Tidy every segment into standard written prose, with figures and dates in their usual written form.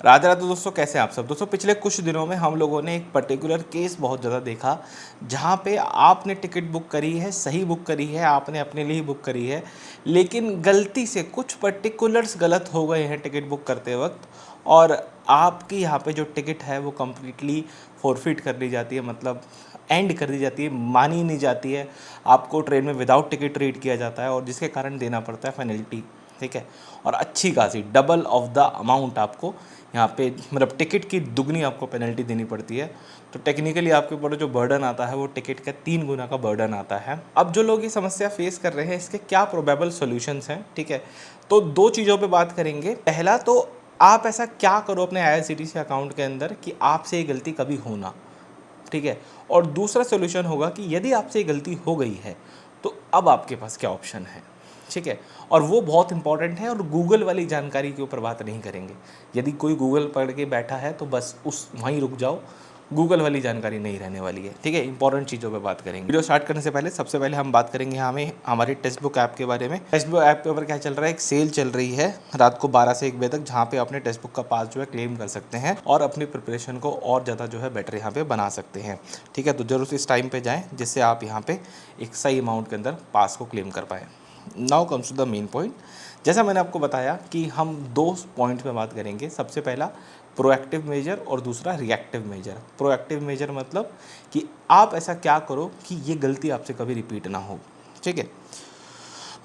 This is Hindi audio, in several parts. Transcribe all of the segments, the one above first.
राधे राधे दोस्तों, कैसे हैं आप सब। दोस्तों पिछले कुछ दिनों में हम लोगों ने एक पर्टिकुलर केस बहुत ज़्यादा देखा, जहाँ पे आपने टिकट बुक करी है, सही बुक करी है, आपने अपने लिए बुक करी है, लेकिन गलती से कुछ पर्टिकुलर्स गलत हो गए हैं टिकट बुक करते वक्त, और आपकी यहाँ पे जो टिकट है वो कम्प्लीटली फॉरफिट कर दी जाती है, मतलब एंड कर दी जाती है, मानी नहीं जाती है। आपको ट्रेन में विदाउट टिकट रीड किया जाता है और जिसके कारण देना पड़ता है पेनल्टी। ठीक है, और अच्छी खासी डबल ऑफ द अमाउंट आपको यहाँ पे, मतलब टिकट की दुगनी आपको पेनल्टी देनी पड़ती है। तो टेक्निकली आपके ऊपर जो बर्डन आता है वो टिकट का 3 गुना का बर्डन आता है। अब जो लोग ये समस्या फेस कर रहे हैं, इसके क्या प्रोबेबल सॉल्यूशंस हैं, ठीक है, तो दो चीज़ों पे बात करेंगे। पहला तो आप ऐसा क्या करो अपने IRCTC अकाउंट के अंदर कि आपसे ये गलती कभी हो ना, ठीक है। और दूसरा सोल्यूशन होगा कि यदि आपसे ये गलती हो गई है तो अब आपके पास क्या ऑप्शन है, ठीक है। और वो बहुत इंपॉर्टेंट है, और गूगल वाली जानकारी के ऊपर बात नहीं करेंगे। यदि कोई गूगल पढ़ के बैठा है तो बस उस वहीं रुक जाओ, गूगल वाली जानकारी नहीं रहने वाली है, ठीक है। इंपॉर्टेंट चीज़ों पे बात करेंगे। वीडियो स्टार्ट करने से पहले सबसे पहले हम बात करेंगे हमारे टेक्स्ट बुक ऐप के बारे में। टेक्स्ट बुक ऐप के ऊपर क्या चल रहा है, एक सेल चल रही है रात को 12 से 1 बजे तक, जहाँ पे अपने टेक्स्ट बुक का पास जो है क्लेम कर सकते हैं और अपनी प्रिपरेशन को और ज़्यादा जो है बेटर यहाँ पे बना सकते हैं, ठीक है। तो जरूर इस टाइम पे जाएँ जिससे आप यहाँ पे एक सही अमाउंट के अंदर पास को क्लेम कर पाएँ। Now comes to the main point. जैसा मैंने आपको बताया कि हम दो पॉइंट पे बात करेंगे। सबसे पहला प्रोएक्टिव मेजर और दूसरा रिएक्टिव मेजर। प्रोएक्टिव मेजर मतलब कि आप ऐसा क्या करो कि ये गलती आपसे कभी रिपीट ना हो, ठीक है।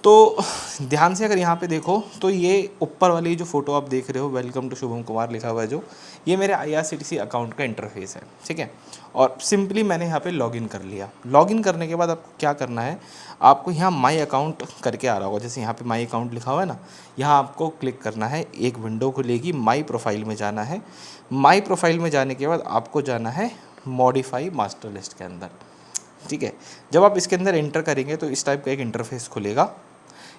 तो ध्यान से अगर यहाँ पे देखो तो ये ऊपर वाली जो फोटो आप देख रहे हो, वेलकम टू शुभम कुमार लिखा हुआ है, जो ये मेरे IRCTC अकाउंट का इंटरफेस है, ठीक है। और सिंपली मैंने यहाँ पे लॉगिन कर लिया। लॉगिन करने के बाद आपको क्या करना है, आपको यहाँ माई अकाउंट करके आ रहा होगा, जैसे यहाँ पे माई अकाउंट लिखा हुआ है ना, यहाँ आपको क्लिक करना है। एक विंडो खुलेगी, माई प्रोफाइल में जाना है। माई प्रोफाइल में जाने के बाद आपको जाना है मॉडिफाई मास्टर लिस्ट के अंदर, ठीक है। जब आप इसके अंदर एंटर करेंगे तो इस टाइप का एक इंटरफेस खुलेगा।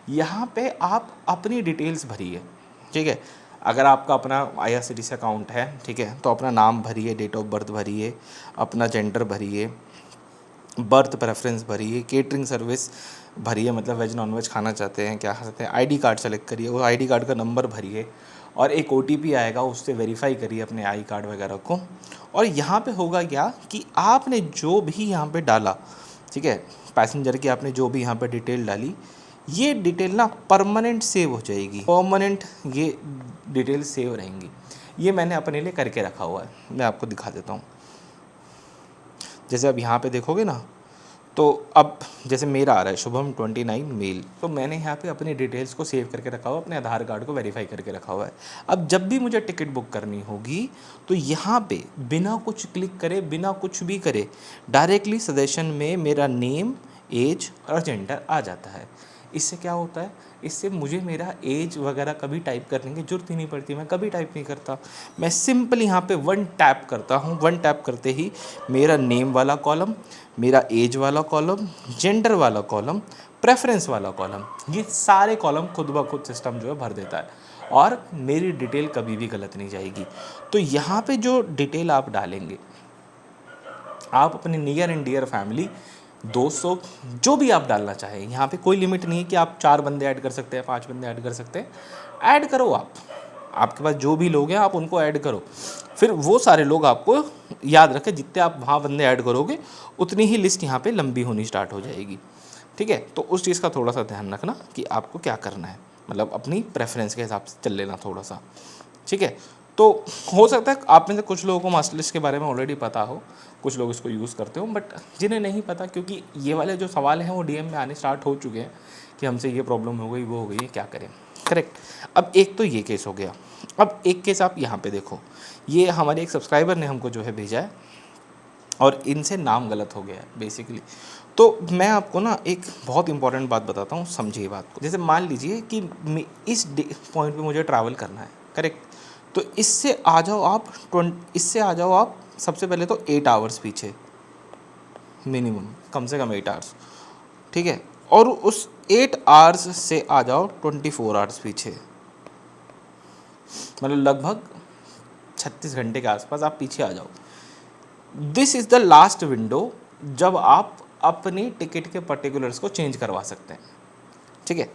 यहाँ पे आप अपनी डिटेल्स भरिए, ठीक है। अगर आपका अपना IRCTC अकाउंट है, ठीक है, तो अपना नाम भरिए, डेट ऑफ बर्थ भरिए, अपना जेंडर भरिए, बर्थ प्रेफरेंस भरिए, केटरिंग सर्विस भरिए, मतलब वेज नॉन वेज खाना चाहते हैं, क्या खा सकते हैं, ID कार्ड सेलेक्ट करिए, वो ID कार्ड का नंबर भरिए, और एक OTP आएगा, उससे वेरीफाई करिए अपने आई कार्ड वगैरह को। और यहाँ पे होगा क्या कि आपने जो भी यहाँ पे डाला, ठीक है, पैसेंजर की आपने जो भी यहाँ पे डिटेल डाली, ये डिटेल ना परमानेंट सेव हो जाएगी, परमानेंट ये डिटेल सेव रहेंगी। ये मैंने अपने लिए करके रखा हुआ है, मैं आपको दिखा देता हूँ। जैसे अब यहाँ पे देखोगे ना, तो अब जैसे मेरा आ रहा है शुभम 29 मेल, तो मैंने यहाँ पे अपनी डिटेल्स को सेव करके रखा हुआ, अपने आधार कार्ड को वेरीफाई करके रखा हुआ है। अब जब भी मुझे टिकट बुक करनी होगी तो यहाँ पे बिना कुछ क्लिक करे, बिना कुछ भी करे, डायरेक्टली सजेशन में मेरा नेम, एज और जेंडर आ जाता है। इससे क्या होता है, इससे मुझे मेरा एज वगैरह कभी टाइप करने की जरूरत ही नहीं पड़ती, मैं कभी टाइप नहीं करता। मैं सिंपल यहाँ पे वन टैप करता हूँ। वन टैप करते ही मेरा नेम वाला कॉलम, मेरा एज वाला कॉलम, जेंडर वाला कॉलम, प्रेफरेंस वाला कॉलम, ये सारे कॉलम खुद ब खुद सिस्टम जो है भर देता है, और मेरी डिटेल कभी भी गलत नहीं जाएगी। तो यहाँ पे जो डिटेल आप डालेंगे, आप अपने नियर एंड डियर फैमिली, दोस्तों, जो भी आप डालना चाहें, यहाँ पे कोई लिमिट नहीं है कि आप 4 बंदे ऐड कर सकते हैं, 5 बंदे ऐड कर सकते हैं। ऐड करो आप, आपके पास जो भी लोग हैं आप उनको ऐड करो। फिर वो सारे लोग आपको याद रखें, जितने आप वहाँ बंदे ऐड करोगे उतनी ही लिस्ट यहाँ पे लंबी होनी स्टार्ट हो जाएगी, ठीक है। तो उस चीज़ का थोड़ा सा ध्यान रखना कि आपको क्या करना है, मतलब अपनी प्रेफरेंस के हिसाब से चल लेना थोड़ा सा, ठीक है। तो हो सकता है आप में से कुछ लोगों को मास्टर लिस्ट के बारे में ऑलरेडी पता हो, कुछ लोग इसको यूज़ करते हो, बट जिन्हें नहीं पता, क्योंकि ये वाले जो सवाल हैं वो DM में आने स्टार्ट हो चुके हैं कि हमसे ये प्रॉब्लम हो गई, वो हो गई, क्या करें, करेक्ट। अब एक तो ये केस हो गया। अब एक केस आप यहाँ पे देखो, ये हमारे एक सब्सक्राइबर ने हमको जो है भेजा है, और इनसे नाम गलत हो गया है बेसिकली। तो मैं आपको ना एक बहुत इंपॉर्टेंट बात बताता हूँ, समझिए बात को। जैसे मान लीजिए कि इस पॉइंट पे मुझे ट्रैवल करना है, करेक्ट। तो इससे आ जाओ आप सबसे पहले तो 8 आवर्स पीछे, मिनिमम कम से कम 8 आवर्स, ठीक है। और उस 8 आवर्स से आ जाओ 24 आवर्स पीछे, मतलब लगभग 36 घंटे के आसपास आप पीछे आ जाओ। This is the last window जब आप अपनी टिकट के पर्टिकुलर्स को चेंज करवा सकते हैं, ठीक है।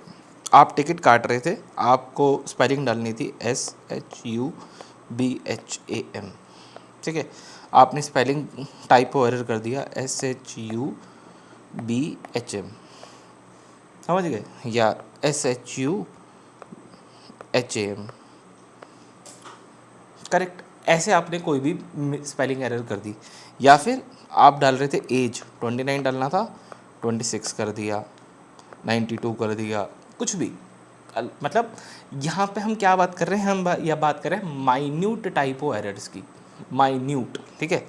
आप टिकट काट रहे थे, आपको स्पेलिंग डालनी थी SHUVM, BHAM, ठीक है। आपने स्पेलिंग टाइपो एरर कर दिया, SHUBHM, समझ गए, या SHUHAM, करेक्ट। ऐसे आपने कोई भी स्पेलिंग एरर कर दी, या फिर आप डाल रहे थे एज 29 डालना था, 26 कर दिया, 92 कर दिया, कुछ भी। मतलब यहाँ पे हम क्या बात कर रहे हैं, हम यह बात कर रहे हैं माइन्यूट टाइपो एरर्स की, माइन्यूट, ठीक है।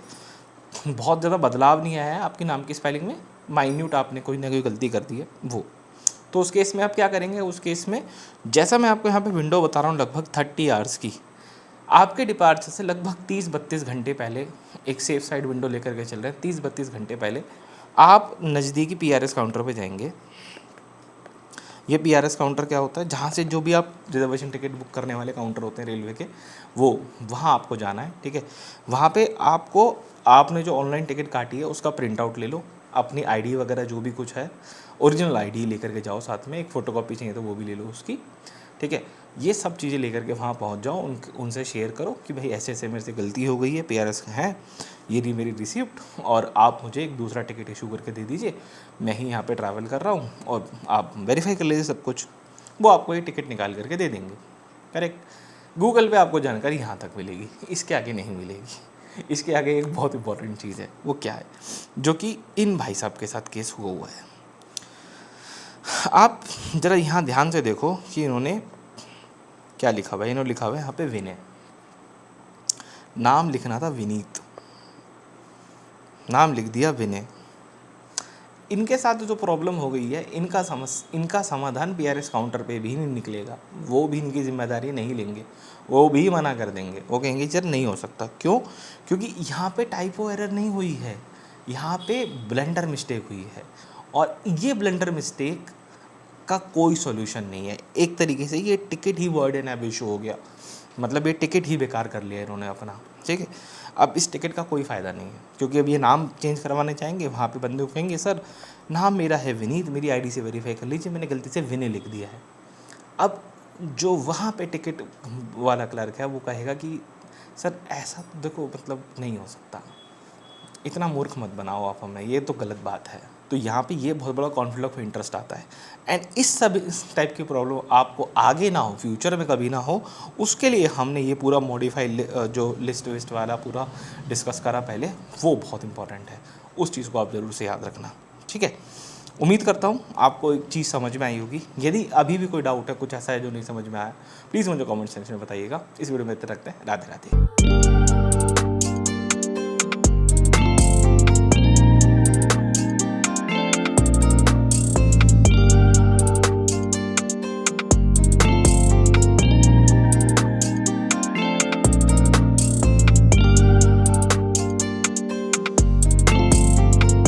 बहुत ज़्यादा बदलाव नहीं आया है आपके नाम की स्पेलिंग में, माइन्यूट आपने कोई ना कोई गलती कर दी है वो। तो उस केस में आप क्या करेंगे, उस केस में जैसा मैं आपको यहाँ पे विंडो बता रहा हूँ लगभग 30 आवर्स की, आपके डिपार्चर से लगभग 30-32 घंटे पहले एक सेफ साइड विंडो लेकर के चल रहे हैं, 30-32 घंटे पहले आप नज़दीकी PRS काउंटर पे जाएंगे। ये PRS काउंटर क्या होता है, जहाँ से जो भी आप रिजर्वेशन टिकट बुक करने वाले काउंटर होते हैं रेलवे के, वो वहाँ आपको जाना है, ठीक है। वहाँ पे आपको, आपने जो ऑनलाइन टिकट काटी है उसका प्रिंट आउट ले लो, अपनी ID वगैरह जो भी कुछ है, ओरिजिनल ID लेकर के जाओ, साथ में एक फ़ोटोकॉपी चाहिए तो वो भी ले लो उसकी, ठीक है। ये सब चीज़ें लेकर के वहाँ पहुँच जाओ, उनसे शेयर करो कि भाई ऐसे ऐसे मेरे से गलती हो गई है, PRS है, ये रही मेरी रिसिप्ट, और आप मुझे एक दूसरा टिकट इशू करके दे दीजिए, मैं ही यहाँ पे ट्रैवल कर रहा हूँ, और आप वेरीफाई कर लीजिए सब कुछ, वो आपको ये टिकट निकाल करके दे देंगे, करेक्ट। गूगल पे आपको जानकारी यहाँ तक मिलेगी, इसके आगे नहीं मिलेगी। इसके आगे एक बहुत इंपॉर्टेंट चीज़ है, वो क्या है, जो कि इन भाई साहब के साथ केस हुआ है। आप ज़रा यहाँ ध्यान से देखो कि इन्होंने क्या लिखा हुआ है। इन्होंने लिखा हुआ है यहाँ पे विनय, नाम लिखना था विनीत, नाम लिख दिया विनय। इनके साथ जो प्रॉब्लम हो गई है, इनका समाधान PRS काउंटर पे भी नहीं निकलेगा, वो भी इनकी जिम्मेदारी नहीं लेंगे, वो भी मना कर देंगे, वो कहेंगे सर नहीं हो सकता। क्यों? क्योंकि यहाँ पे टाइपो एरर नहीं हुई है, यहाँ पे ब्लेंडर मिस्टेक हुई है, और ये ब्लेंडर मिस्टेक का कोई सॉल्यूशन नहीं है। एक तरीके से ये टिकट ही वर्ड एंड एब इशू हो गया, मतलब ये टिकट ही बेकार कर लिया इन्होंने अपना, ठीक है। अब इस टिकट का कोई फ़ायदा नहीं है, क्योंकि अब ये नाम चेंज करवाने चाहेंगे, वहाँ पे बंदे कहेंगे सर नाम मेरा है विनीत, मेरी ID से वेरीफाई कर लीजिए, मैंने गलती से विनय लिख दिया है। अब जो वहाँ पे टिकट वाला क्लर्क है वो कहेगा कि सर ऐसा देखो, मतलब नहीं हो सकता, इतना मूर्ख मत बनाओ आप हमें, ये तो गलत बात है। तो यहाँ पे ये बहुत बड़ा कॉन्फ्लिक्ट ऑफ इंटरेस्ट आता है, एंड इस टाइप की प्रॉब्लम आपको आगे ना हो, फ्यूचर में कभी ना हो, उसके लिए हमने ये पूरा मॉडिफाई जो लिस्ट विस्ट वाला पूरा डिस्कस करा पहले, वो बहुत इंपॉर्टेंट है, उस चीज़ को आप ज़रूर से याद रखना, ठीक है। उम्मीद करता हूँ आपको एक चीज़ समझ में आई होगी। यदि अभी भी कोई डाउट है, कुछ ऐसा है जो नहीं समझ में आया, प्लीज़ मुझे कमेंट सेक्शन में बताइएगा। इस वीडियो में इतना रखते हैं, राधे राधे।